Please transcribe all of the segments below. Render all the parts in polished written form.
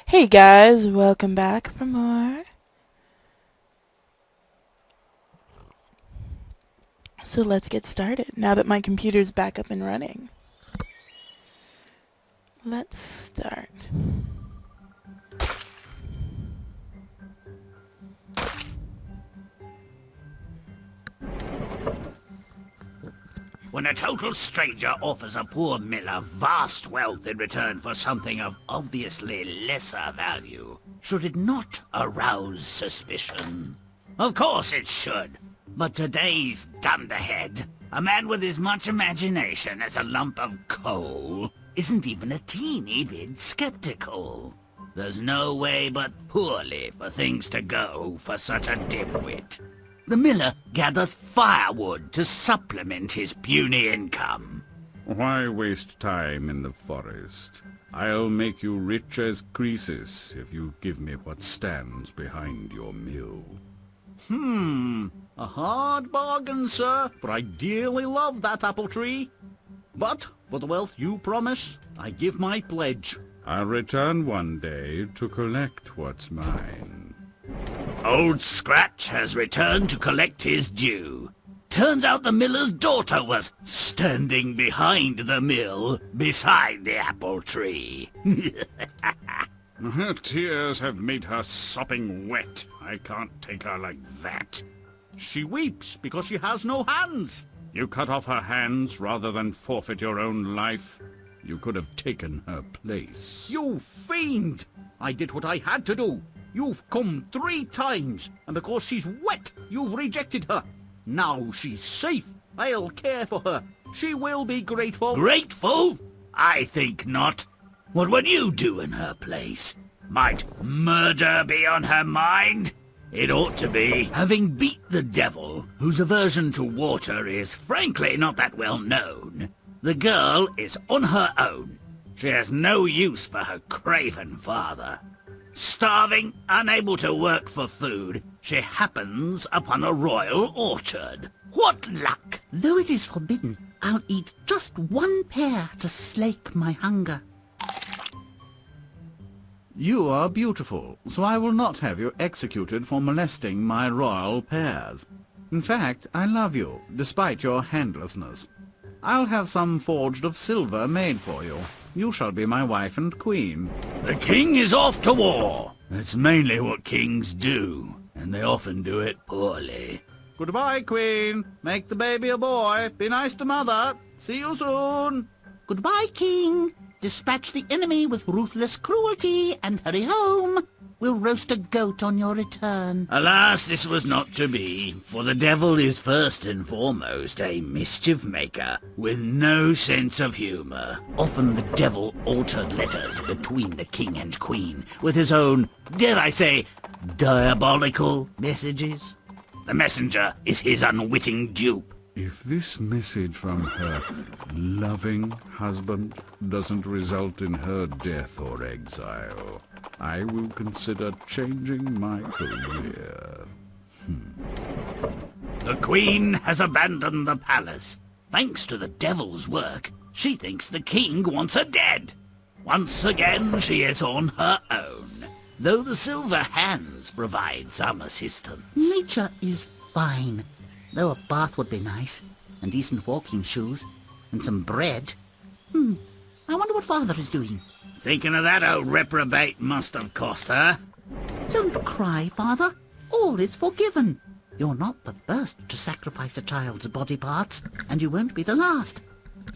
Hey guys, welcome back for more. So let's get started, now that my computer's back up and running. Let's start. When a total stranger offers a poor miller vast wealth in return for something of obviously lesser value, should it not arouse suspicion? Of course it should. But today's dunderhead, a man with as much imagination as a lump of coal, isn't even a teeny bit skeptical. There's no way but poorly for things to go for such a dimwit. The miller gathers firewood to supplement his puny income. Why waste time in the forest? I'll make you rich as Croesus if you give me what stands behind your mill. A hard bargain, sir, for I dearly love that apple tree. But for the wealth you promise, I give my pledge. I'll return one day to collect what's mine. Old Scratch has returned to collect his due. Turns out the miller's daughter was standing behind the mill, beside the apple tree. Her tears have made her sopping wet. I can't take her like that. She weeps because she has no hands. You cut off her hands rather than forfeit your own life. You could have taken her place. You fiend! I did what I had to do. You've come 3 times, and because she's wet, you've rejected her. Now she's safe. I'll care for her. She will be grateful. Grateful? I think not. What would you do in her place? Might murder be on her mind? It ought to be. Having beat the devil, whose aversion to water is frankly not that well known, the girl is on her own. She has no use for her craven father. Starving, unable to work for food, she happens upon a royal orchard. What luck! Though it is forbidden, I'll eat just 1 pear to slake my hunger. You are beautiful, so I will not have you executed for molesting my royal pears. In fact, I love you, despite your handlessness. I'll have some forged of silver made for you. You shall be my wife and queen. The king is off to war. That's mainly what kings do, and they often do it poorly. Goodbye, queen. Make the baby a boy. Be nice to mother. See you soon. Goodbye, king. Dispatch the enemy with ruthless cruelty and hurry home. We'll roast a goat on your return. Alas, this was not to be, for the devil is first and foremost a mischief maker with no sense of humour. Often the devil altered letters between the king and queen with his own, dare I say, diabolical messages. The messenger is his unwitting dupe. If this message from her loving husband doesn't result in her death or exile, I will consider changing my career. The queen has abandoned the palace. Thanks to the devil's work, she thinks the king wants her dead. Once again, she is on her own, though the silver hands provide some assistance. Nature is fine, though a bath would be nice, and decent walking shoes, and some bread. I wonder what father is doing. Thinking of that old reprobate must have cost her. Don't cry, father. All is forgiven. You're not the first to sacrifice a child's body parts, and you won't be the last.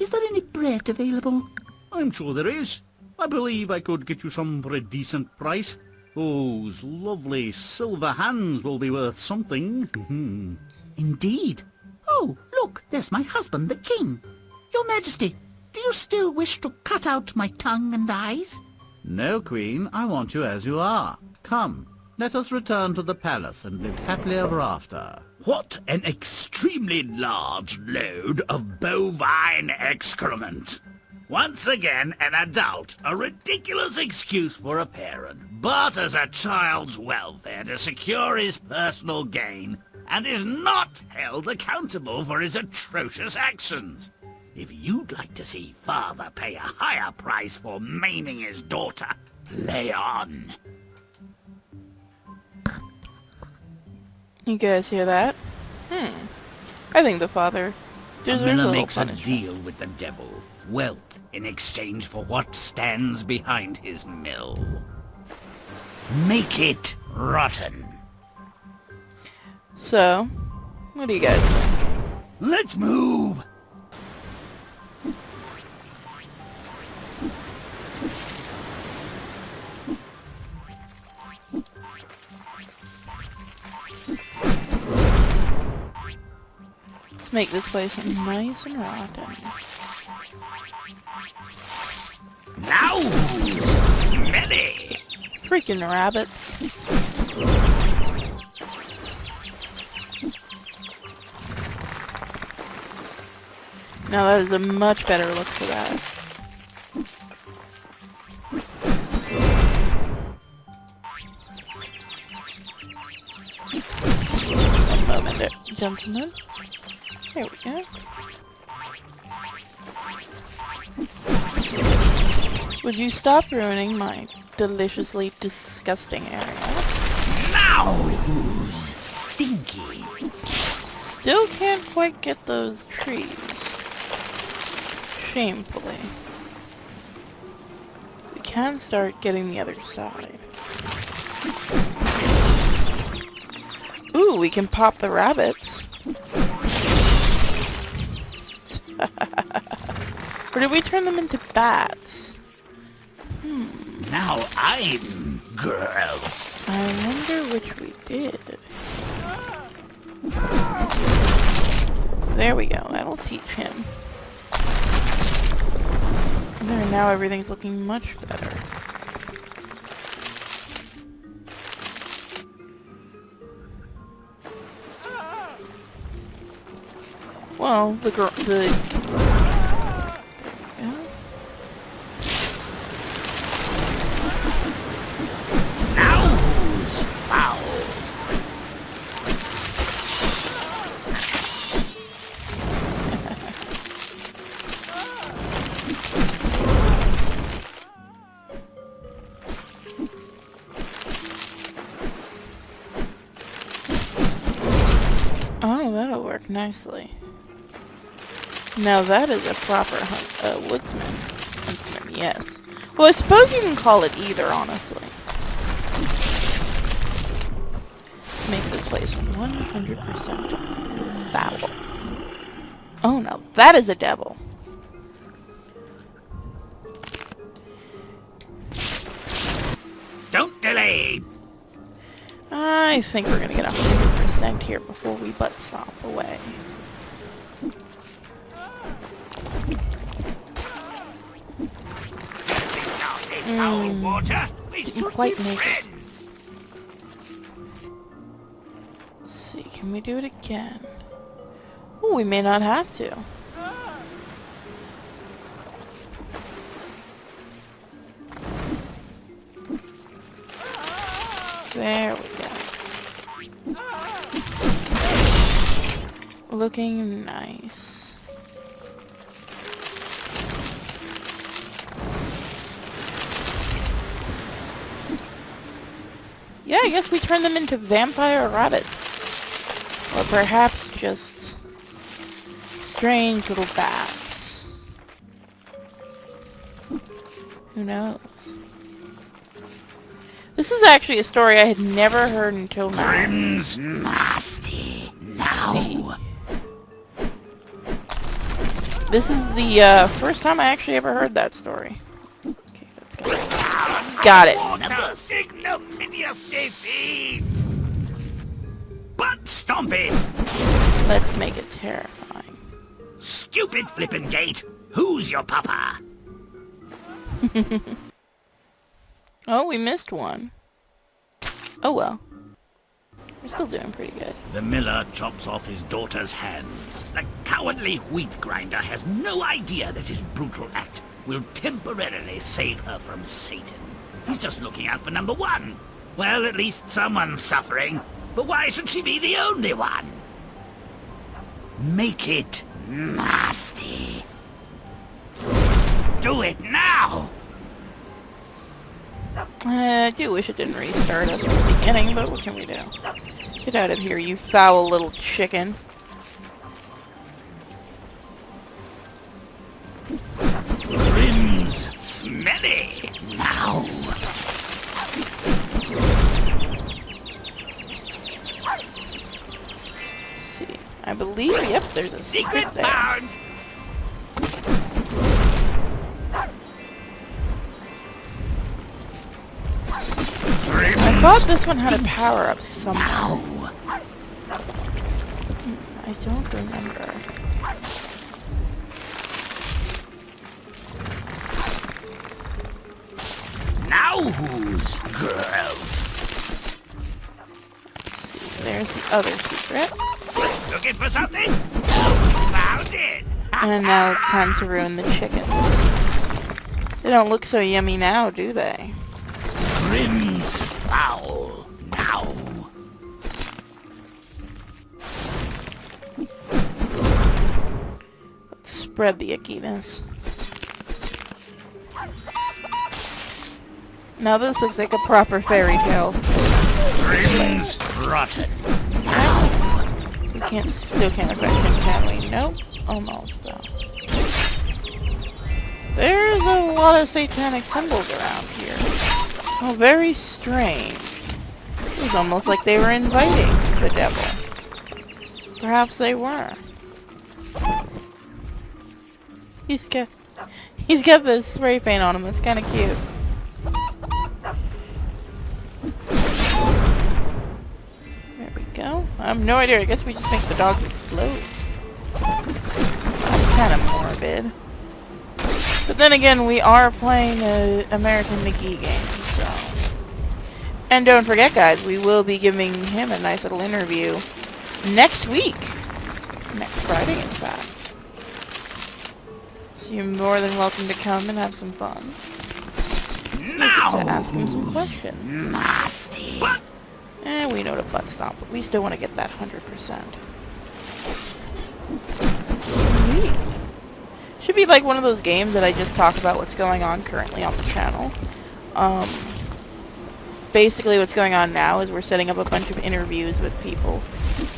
Is there any bread available? I'm sure there is. I believe I could get you some for a decent price. Those lovely silver hands will be worth something. Indeed. Oh, look, there's my husband, the king. Your Majesty, do you still wish to cut out my tongue and eyes? No, queen, I want you as you are. Come, let us return to the palace and live happily ever after. What an extremely large load of bovine excrement. Once again, an adult, a ridiculous excuse for a parent, barters a child's welfare to secure his personal gain, and is not held accountable for his atrocious actions. If you'd like to see father pay a higher price for maiming his daughter, Lay on. You guys hear that? I think the father A deserves a miller little makes a punishment. deal with the devil. Wealth in exchange for what stands behind his mill. Make it rotten. So, what do you guys think? Let's move! Let's make this place nice and rotten. Now who's smelly? Freaking rabbits. Now that is a much better look for that. One moment, gentlemen. There we go. Would you stop ruining my deliciously disgusting area? Now who's stinky? Still can't quite get those trees. Shamefully. We can start getting the other side. Ooh, we can pop the rabbits. Or did we turn them into bats? Now I'm gross. I wonder which we did. There we go. That'll teach him. There, now everything's looking much better. Well, the there we go. Now who's foul? Oh, that'll work nicely. Now that is a proper woodsman. Huntsman, yes. Well, I suppose you can call it either, honestly. Make this place 100% foul. Oh no, that is a devil. Don't delay. I think we're gonna get 100% here before we butt stomp away. Foul water. We Didn't should quite be make it. friends. Let's see, can we do it again? Oh, we may not have to. There we go. Looking nice. Yeah, I guess we turn them into vampire rabbits. Or perhaps just strange little bats. Who knows? This is actually a story I had never heard until now. Grimm's nasty. Now. This is the first time I actually ever heard that story. Okay, let's go. Got it. Water ignominious defeat. Butt stomp it. Let's make it terrifying. Stupid flippin' gate. Who's your papa? Oh, we missed one. Oh well. We're still doing pretty good. The miller chops off his daughter's hands. The cowardly wheat grinder has no idea that his brutal act will temporarily save her from Satan. He's just looking out for number one. Well, at least someone's suffering. But why should she be the only one? Make it nasty. Do it now! I do wish it didn't restart us from the beginning, but what can we do? Get out of here, you foul little chicken. Grimm's smelly. Now. Let's see. I believe, yep, there's a secret there. Found. I thought this one had a power-up somehow. I don't remember. Now who's gross? Let's see, there's the other secret. Looking for something? Found it. And now it's time to ruin the chickens. They don't look so yummy now, do they? Grimm's foul. Now. Let's spread the ickiness. Now this looks like a proper fairy tale. Grimm's rotten. We still can't affect him, can we? Nope. Almost, though. There's a lot of satanic symbols around here. Oh, very strange. It was almost like they were inviting the devil. Perhaps they were. He's got this spray paint on him. It's kind of cute. There we go. I have no idea. I guess we just make the dogs explode. That's kind of morbid. But then again, we are playing the American Mcgee game, so... And don't forget, guys, we will be giving him a nice little interview next week. Next Friday, in fact. So you're more than welcome to come and have some fun. Now. To ask him some questions. Nasty. And we know to butt stomp, but we still want to get that 100%. Sweet. Should be like one of those games that I just talk about what's going on currently on the channel. Basically what's going on now is we're setting up a bunch of interviews with people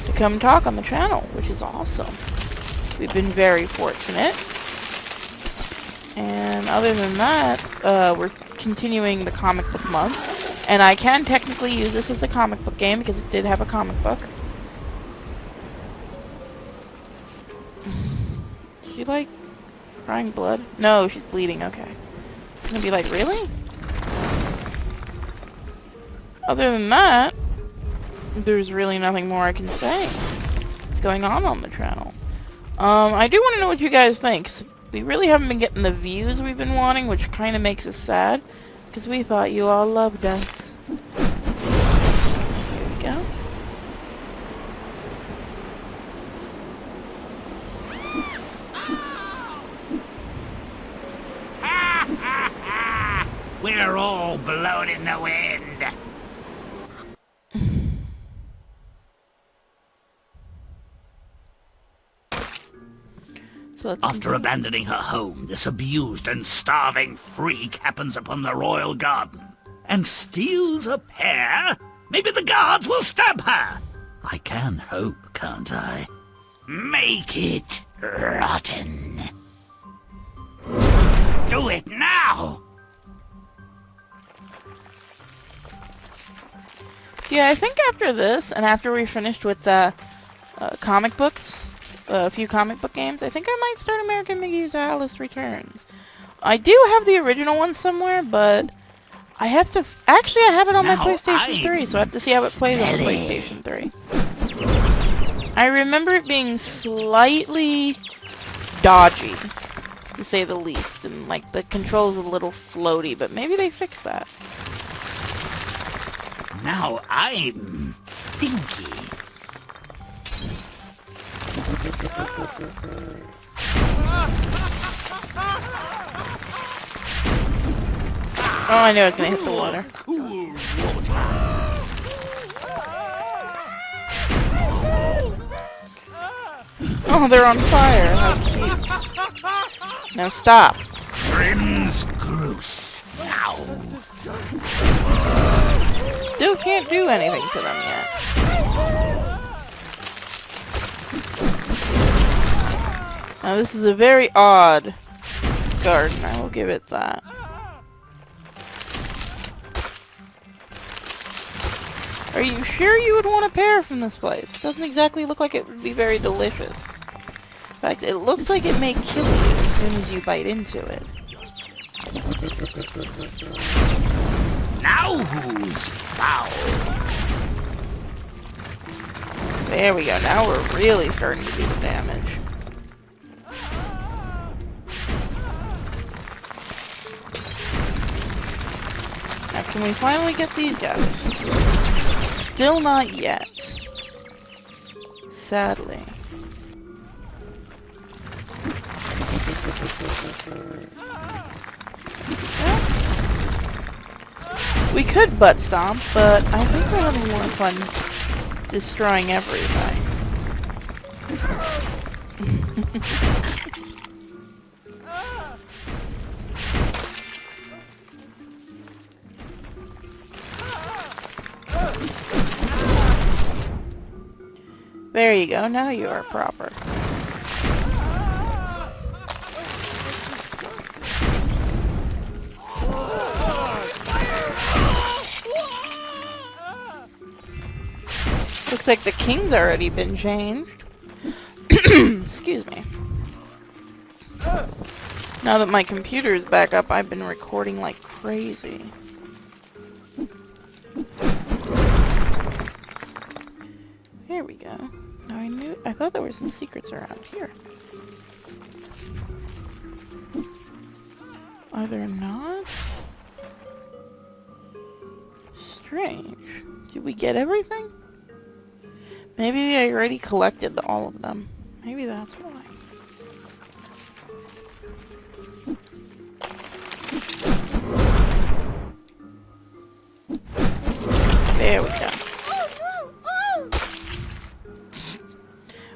to come talk on the channel, which is awesome. We've been very fortunate. And other than that, we're continuing the comic book month. And I can technically use this as a comic book game because it did have a comic book. Is she like crying blood? No, she's bleeding, okay. I'm gonna be like, really? Other than that, there's really nothing more I can say. What's going on the channel? I do want to know what you guys think. We really haven't been getting the views we've been wanting, which kind of makes us sad, because we thought you all loved us. Here we go. We're all blown in the wind. So let's After continue. abandoning her home, this abused and starving freak happens upon the royal garden and steals a pear. Maybe the guards will stab her. I can hope, can't I? Make it rotten. Do it now! So yeah, I think after this, and after we finished with comic books, a few comic book games, I think I might start American Mcgee's Alice Returns. I do have the original one somewhere, but I have to... Actually, I have it on my Now PlayStation 3, so I have to see how it plays on the smelly. PlayStation 3. I remember it being slightly dodgy, to say the least, and like the controls a little floaty, but maybe they fixed that. Now I'm stinky. Oh, I knew I was gonna hit the water. Cool water. Oh, they're on fire. How cute. Now stop. Grimm's Groose. Now. Still can't do anything to them yet. Now this is a very odd garden, I will give it that. Are you sure you would want a pear from this place? It doesn't exactly look like it would be very delicious. In fact, it looks like it may kill you as soon as you bite into it. Now who's foul? There we go, now we're really starting to do the damage. Now can we finally get these guys? Still not yet. Sadly. We could butt stomp, but I think we're having more fun destroying everything. There you go, now you are proper. Looks like the king's already been changed. Excuse me. Now that my computer is back up, I've been recording like crazy. There we go. Now I thought there were some secrets around here. Are there not? Strange. Did we get everything? Maybe I already collected all of them. Maybe that's why. There we go.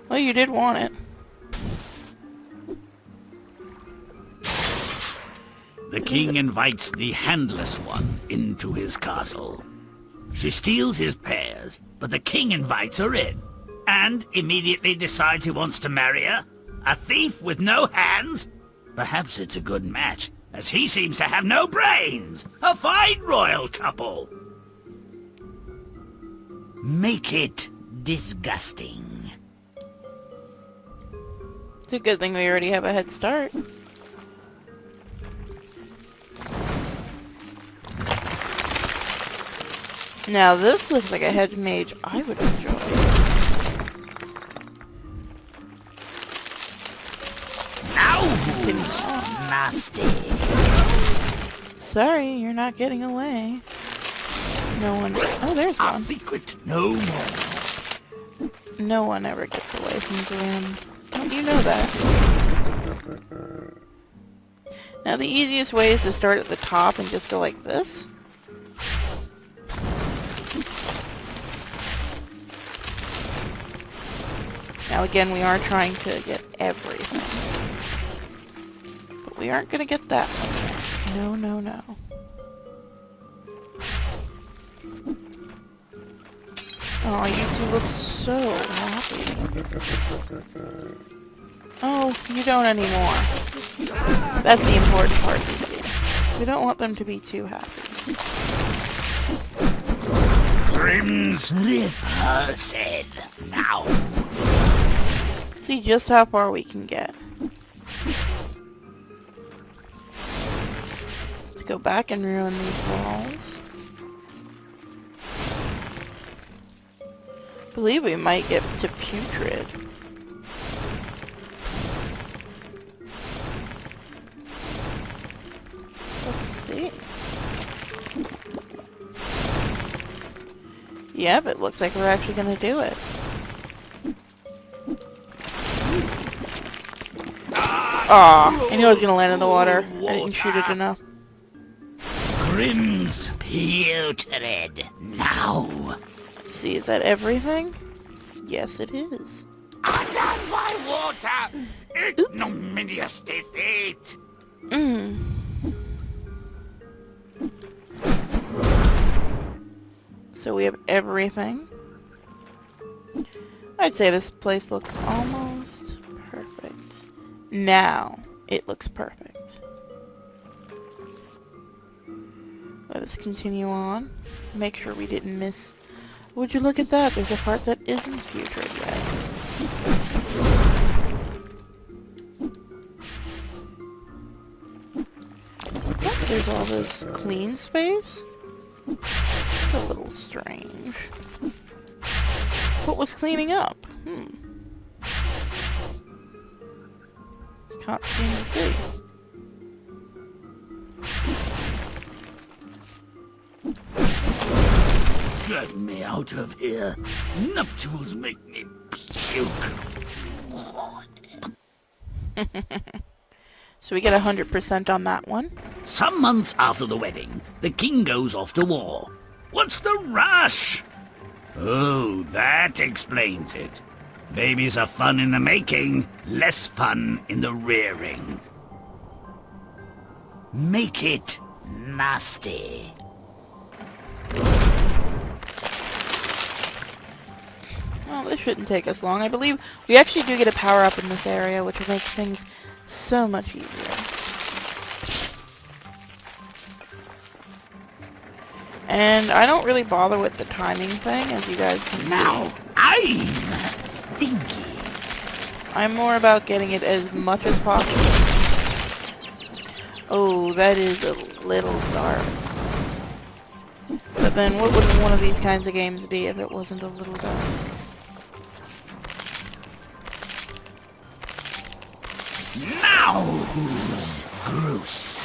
Well, you did want it. The king invites the handless one into his castle. She steals his pears, but the king invites her in, and immediately decides he wants to marry her. A thief with no hands? Perhaps it's a good match, as he seems to have no brains. A fine royal couple. Make it disgusting. It's a good thing we already have a head start. Now this looks like a hedge mage I would enjoy. Now who's nasty? Sorry, you're not getting away. No one... Oh, there's Our one. secret no more. No one ever gets away from Grimm. Don't you know that? Now the easiest way is to start at the top and just go like this. Now again, we are trying to get everything. But we aren't going to get that one. No, no, no. Oh, you two look so happy. Oh, you don't anymore. That's the important part, you see. We don't want them to be too happy. Grimm's repulsive. Now. See just how far we can get. Let's go back and ruin these walls. I believe we might get to putrid. Let's see. Yep, it looks like we're actually gonna do it. Aw, I knew I was gonna land in the water. I didn't shoot it enough. Grimm's putrid. Now. Let's see, is that everything? Yes, it is. Under my water! Ignominious defeat! Mmm. So we have everything. I'd say this place looks almost perfect. Now, it looks perfect. Let us continue on. Make sure we didn't miss... Would you look at that? There's a part that isn't putrid yet. Oh, there's all this clean space? It's a little strange. What was cleaning up? Can't seem to see. Get me out of here. Nuptials make me puke. So we get 100% on that one. Some months after the wedding, the king goes off to war. What's the rush? Oh, that explains it. Babies are fun in the making, less fun in the rearing. Make it nasty. Well, this shouldn't take us long. I believe we actually do get a power-up in this area, which will make things so much easier. And I don't really bother with the timing thing, as you guys can see. Now, I'm stinky. I'm more about getting it as much as possible. Oh, that is a little dark. But then what would one of these kinds of games be if it wasn't a little dark? Now who's gross?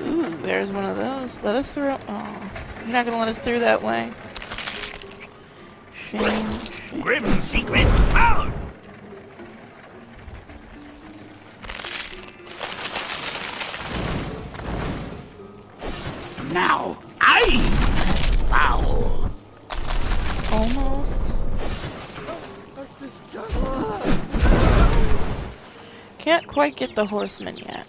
Ooh, there's one of those. Let us through. Oh, you're not gonna let us through that way. Shame. Grimm secret out! Now, I'm foul. Almost. That's disgusting. Can't quite get the horseman yet.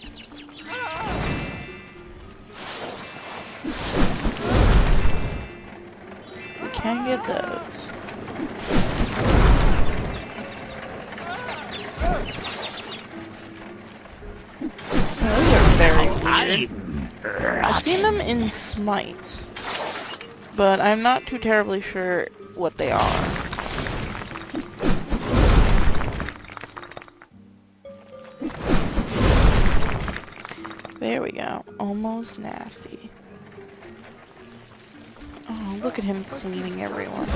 We can get those. Those are very weird. I've seen them in Smite, but I'm not too terribly sure what they are. There we go. Almost nasty. Oh, look at him cleaning everyone.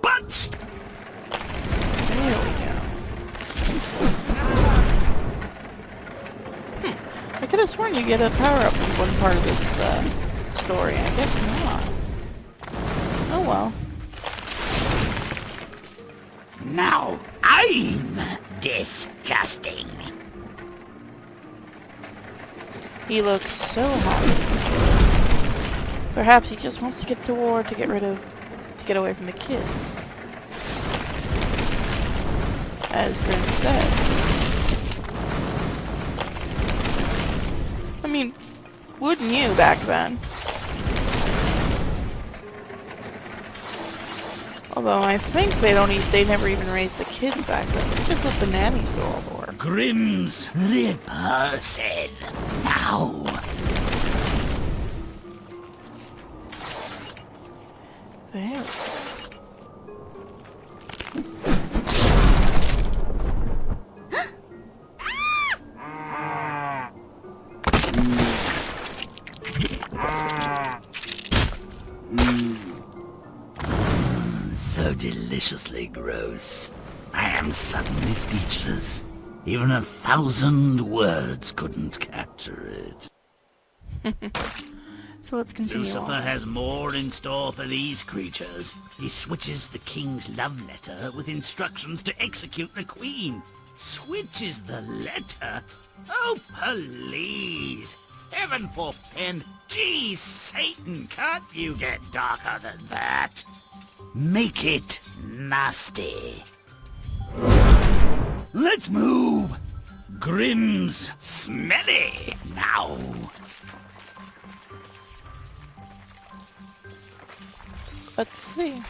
But There we go. I could have sworn you get a power-up in one part of this story. I guess not. Oh well. now I'm disgusting. He looks so happy. Perhaps he just wants to get to war to get away from the kids. As Grimm said. I mean, wouldn't you back then? Although I think they never even raised the kids back then. They just let the nannies do all the work. Grimm's Ripper said, now. There. So deliciously gross. I am suddenly speechless. Even 1,000 words couldn't capture it. So let's continue Lucifer on. has more in store for these creatures. He switches the king's love letter with instructions to execute the queen. Switches the letter? Oh, please. Heaven forfend. Gee, Satan, can't you get darker than that? Make it nasty. Let's move. Grimm's smelly now. Let's see.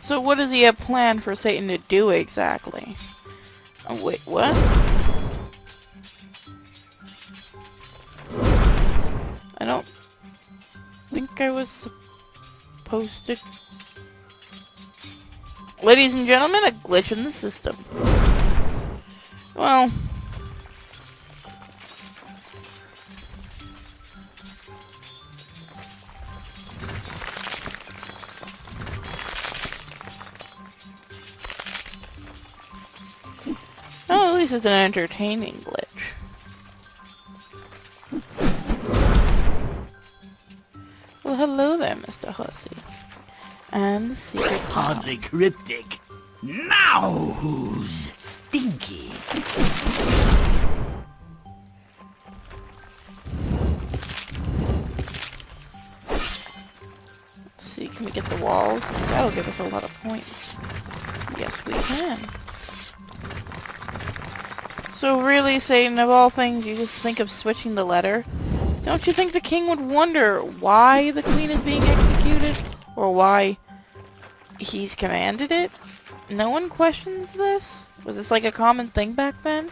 So what does he have planned for Satan to do exactly? Oh, wait, what? I don't think I was supposed to... Ladies and gentlemen, a glitch in the system. Well... Oh, at least it's an entertaining glitch. Well, hello there, Mr. Hussey. And the secret Hardly cryptic. Now who's stinky? Let's see, can we get the walls? 'Cause that'll give us a lot of points. Yes, we can. So really, Satan, of all things, you just think of switching the letter? Don't you think the king would wonder why the queen is being executed? Or why he's commanded it? No one questions this? Was this like a common thing back then?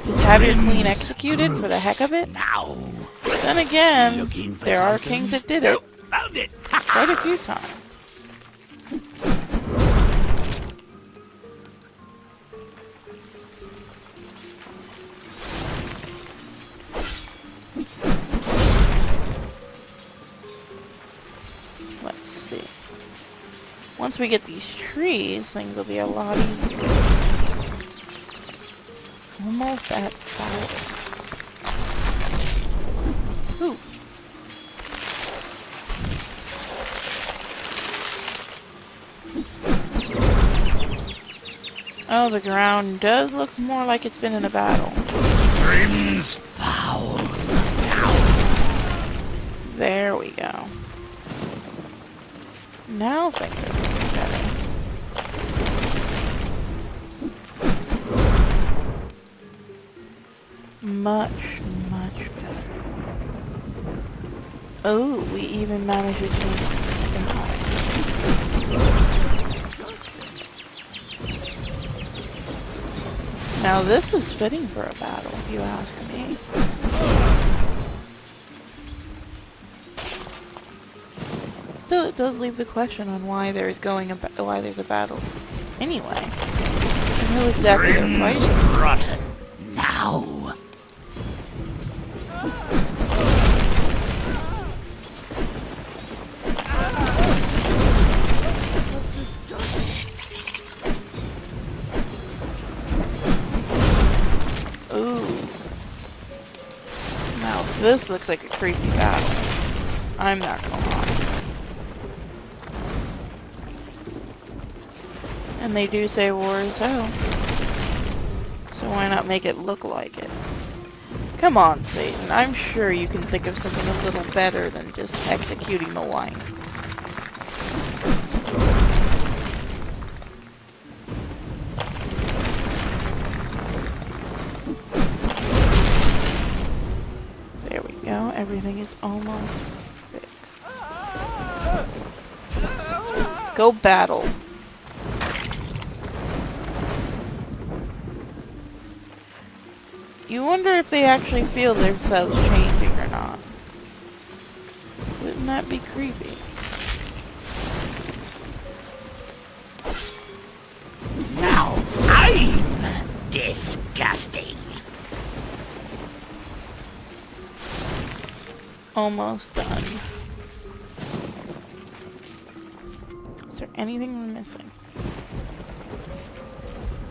Just have your queen executed for the heck of it? Now. Then again, Looking for there are something? kings that did it Oh, found it. quite a few times. Let's see. Once we get these trees, things will be a lot easier. Almost at fire. Ooh. Oh, the ground does look more like it's been in a battle. Grimm's foul. There we go. Now things are looking better. Much, much better. Oh, we even managed to change the sky. Now this is fitting for a battle, if you ask me. Still, it does leave the question on why there's a battle anyway, and who exactly they're Grimm's fighting. rotten. Now. Ooh. Now this looks like a creepy battle. I'm not gonna lie. And they do say war is hell. So why not make it look like it? Come on, Satan. I'm sure you can think of something a little better than just executing the wife. There we go. Everything is almost fixed. Go battle. You wonder if they actually feel themselves changing or not. Wouldn't that be creepy? Now I'm disgusting. Almost done. Is there anything we're missing?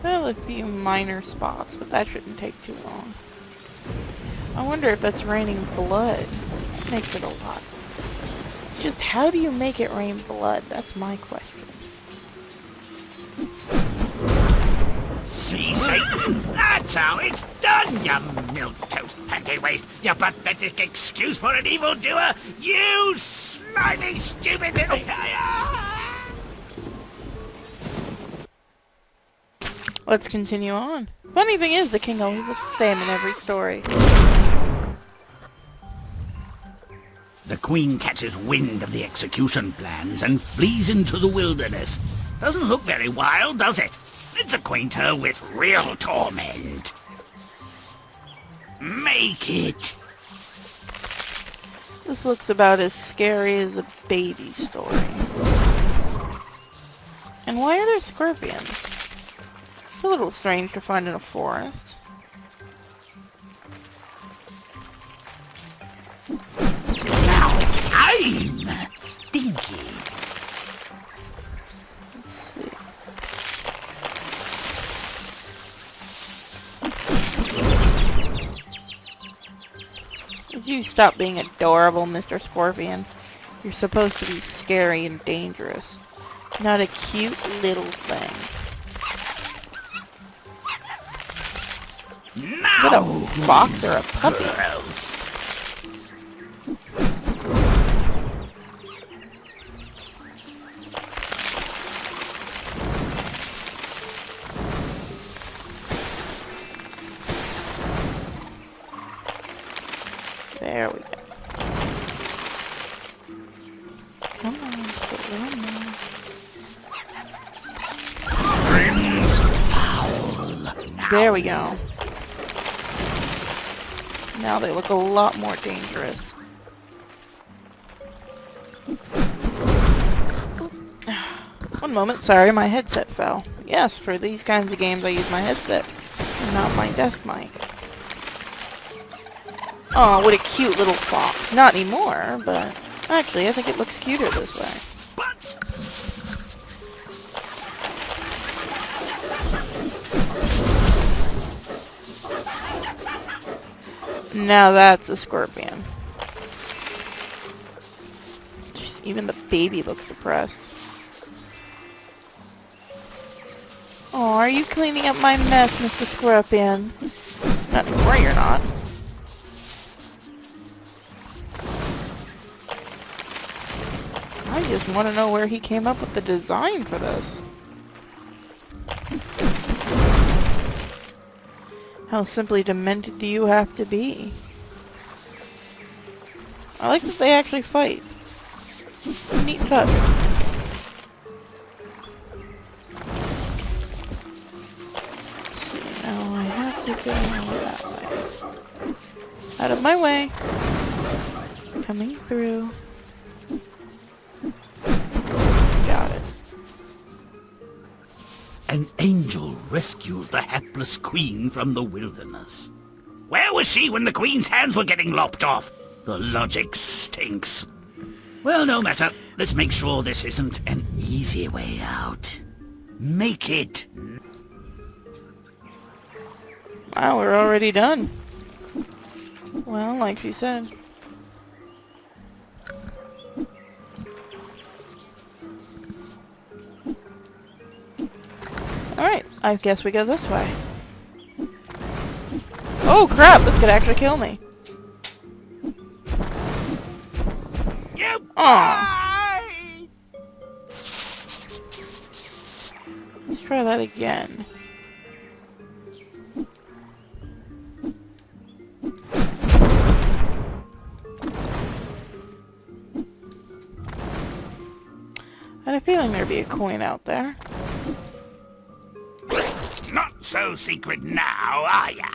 Well, a few minor spots, but that shouldn't take too long. I wonder if that's raining blood. That makes it a lot. Just how do you make it rain blood? That's my question. See, Satan? That's how it's done, you milquetoast panty waste, you pathetic excuse for an evildoer, you slimy, stupid little... Let's continue on. Funny thing is, the king always looks the same in every story. The queen catches wind of the execution plans and flees into the wilderness. Doesn't look very wild, does it? Let's acquaint her with real torment. Make it. This looks about as scary as a baby story. And why are there scorpions? It's a little strange to find in a forest. Now I'm stinky. Let's see. Would you stop being adorable, Mr. Scorpion? You're supposed to be scary and dangerous, not a cute little thing. Is it a fox or a puppy? There we go. Come on, sit down now. Grimm's foul. There we go. Now they look a lot more dangerous. One moment, sorry, my headset fell. Yes, for these kinds of games I use my headset, and not my desk mic. Oh, what a cute little fox. Not anymore, but actually I think it looks cuter this way. Now that's a scorpion. Jeez, even the baby looks depressed. Oh, are you cleaning up my mess, Mr. Scorpion? Not anymore, you're not. I just want to know where he came up with the design for this. How simply demented do you have to be? I like that they actually fight. Neat touch. Let's see, now I have to go that way. Out of my way. Coming through. Got it. An angel rescues the hapless queen from the wilderness. Where was she when the queen's hands were getting lopped off? The logic stinks. Well, no matter. Let's make sure this isn't an easy way out. Make it. Wow, we're already done. Well, like she said. Alright, I guess we go this way. Oh crap, this could actually kill me. You Aw. Let's try that again. I had a feeling there'd be a coin out there. Not so secret now, are ya?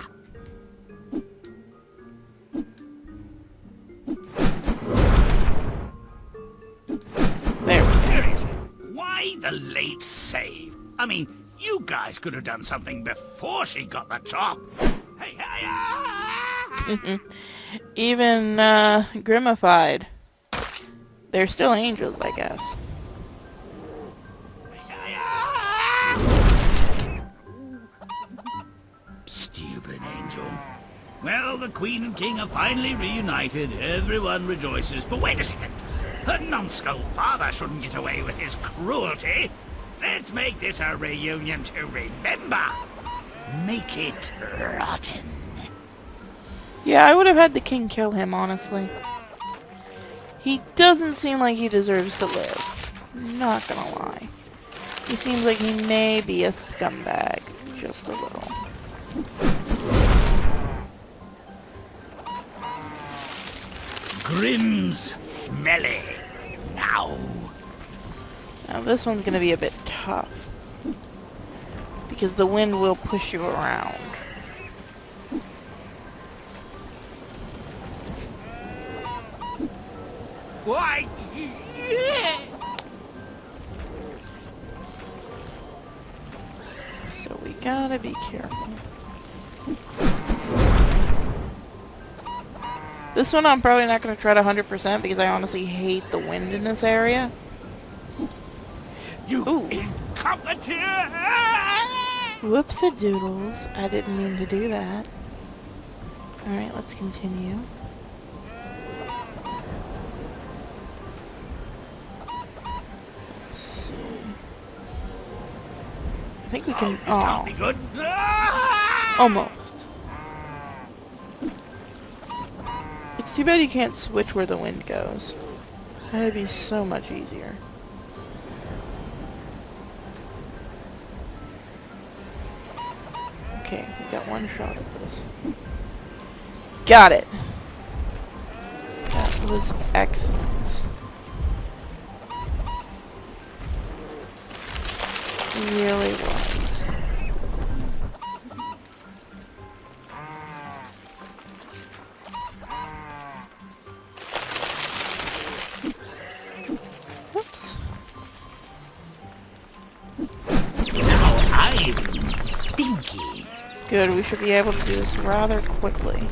There we go. Seriously, why the late save? I mean, you guys could have done something before she got the chop. Hey, hey, ah! Even, Grimmified. They're still angels, I guess. Stupid angel. Well, the Queen and King are finally reunited. Everyone rejoices. But wait a second. Her numbskull father shouldn't get away with his cruelty. Let's make this a reunion to remember. Make it rotten. Yeah, I would have had the king kill him, honestly. He doesn't seem like he deserves to live. Not gonna lie. He seems like he may be a scumbag. just a little. Grimm's smelly. Now. Now this one's gonna be a bit tough. Because the wind will push you around. Why? So we gotta be careful. This one I'm probably not gonna try to 100% because I honestly hate the wind in this area. You Ooh. incompetent! Whoops-a-doodles. I didn't mean to do that. Alright, let's continue. Let's see. I think we can... This can't be good. Almost. It's too bad you can't switch where the wind goes. That'd be so much easier. Okay, we got one shot at this. Got it! That was excellent. It really was. Whoops. Now I'm stinky. Good, we should be able to do this rather quickly.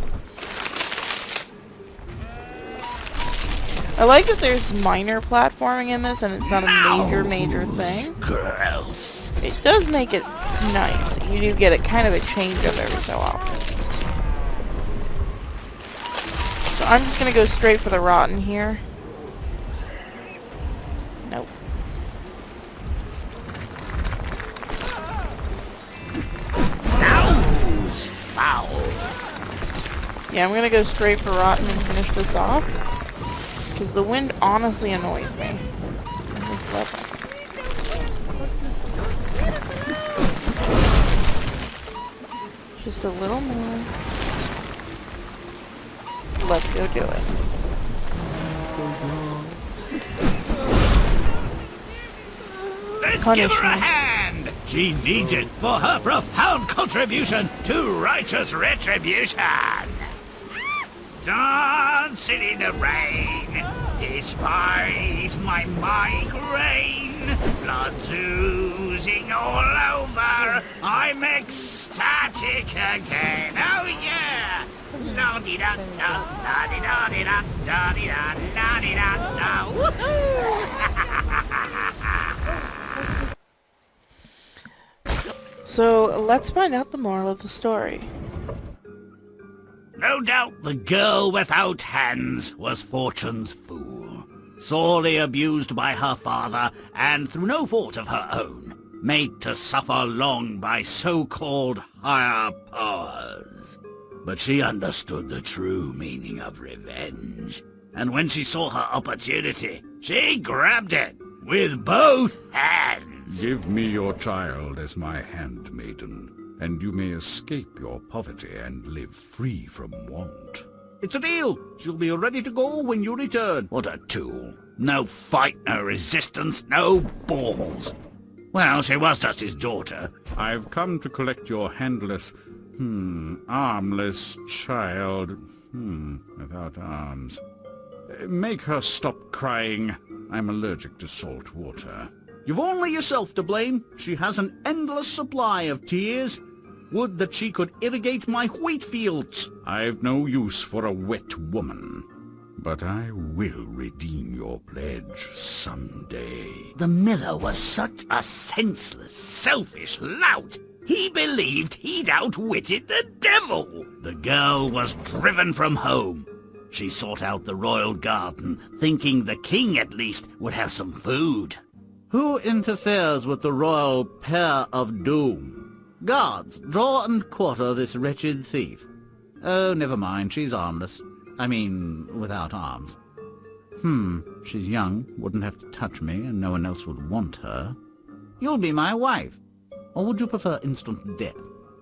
I like that there's minor platforming in this and it's not a major thing. Gross. It does make it nice. You do get a kind of a change up every so often. So I'm just gonna go straight for the rotten here. Nope. Now's foul. Yeah, I'm gonna go straight for rotten and finish this off. Because the wind honestly annoys me. On this level. Just a little more. Let's go do it. Let's Punish give her a me. hand. She needs it for her profound contribution to righteous retribution. Dancing in the rain, despite my migraine, blood's oozing all over, I'm ecstatic again, oh yeah! La-di-da-da, la-di-da-di-da, da-di-da, la-di-da-da, woohoo! So, let's find out the moral of the story. No doubt the girl without hands was Fortune's fool, sorely abused by her father, and through no fault of her own, made to suffer long by so-called higher powers. But she understood the true meaning of revenge, and when she saw her opportunity, she grabbed it with both hands. Give me your child as my handmaiden, and you may escape your poverty and live free from want. It's a deal. She'll be ready to go when you return. What a tool. No fight, no resistance, no balls. Well, she was just his daughter. I've come to collect your handless, armless child, without arms. Make her stop crying. I'm allergic to salt water. You've only yourself to blame. She has an endless supply of tears. Would that she could irrigate my wheat fields. I've no use for a wet woman, but I will redeem your pledge someday. The miller was such a senseless, selfish lout. He believed he'd outwitted the devil. The girl was driven from home. She sought out the royal garden, thinking the king at least would have some food. Who interferes with the royal pair of doom? Guards, draw and quarter this wretched thief. Oh, never mind, she's armless. I mean, without arms. She's young, wouldn't have to touch me, and no one else would want her. You'll be my wife. Or would you prefer instant death?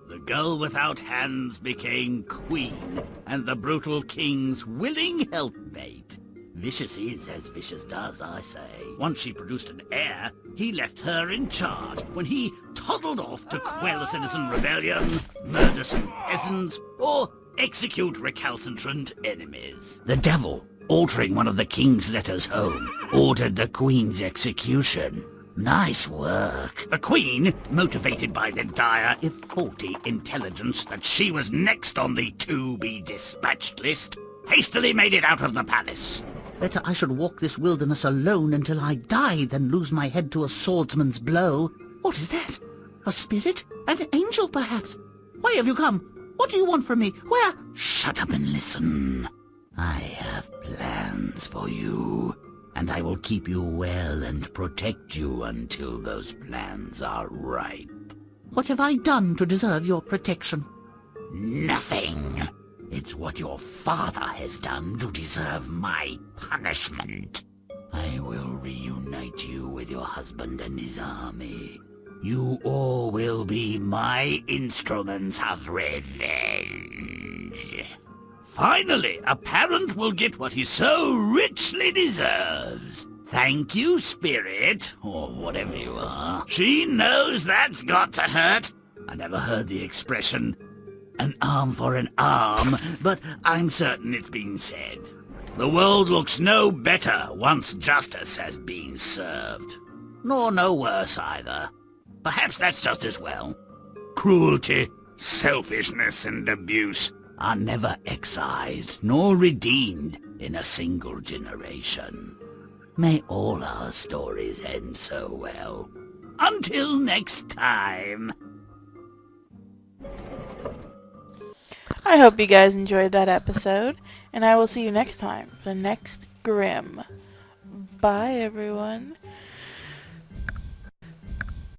The girl without hands became queen, and the brutal king's willing helpmate. Vicious is as vicious does, I say. Once she produced an heir, he left her in charge when he toddled off to quell a citizen rebellion, murder some peasants, or execute recalcitrant enemies. The devil, altering one of the king's letters home, ordered the queen's execution. Nice work. The queen, motivated by the dire, if faulty, intelligence that she was next on the to-be-dispatched list, hastily made it out of the palace. Better I should walk this wilderness alone until I die than lose my head to a swordsman's blow. What is that? A spirit? An angel, perhaps? Why have you come? What do you want from me? Where? Shut up and listen. I have plans for you, and I will keep you well and protect you until those plans are ripe. What have I done to deserve your protection? Nothing. It's what your father has done to deserve my punishment. I will reunite you with your husband and his army. You all will be my instruments of revenge. Finally, a parent will get what he so richly deserves. Thank you, spirit, or whatever you are. She knows that's got to hurt. I never heard the expression, an arm for an arm, but I'm certain it's been said. The world looks no better once justice has been served. Nor no worse either. Perhaps that's just as well. Cruelty, selfishness, and abuse are never excised nor redeemed in a single generation. May all our stories end so well. Until next time. I hope you guys enjoyed that episode, and I will see you next time for the next Grimm. Bye, everyone.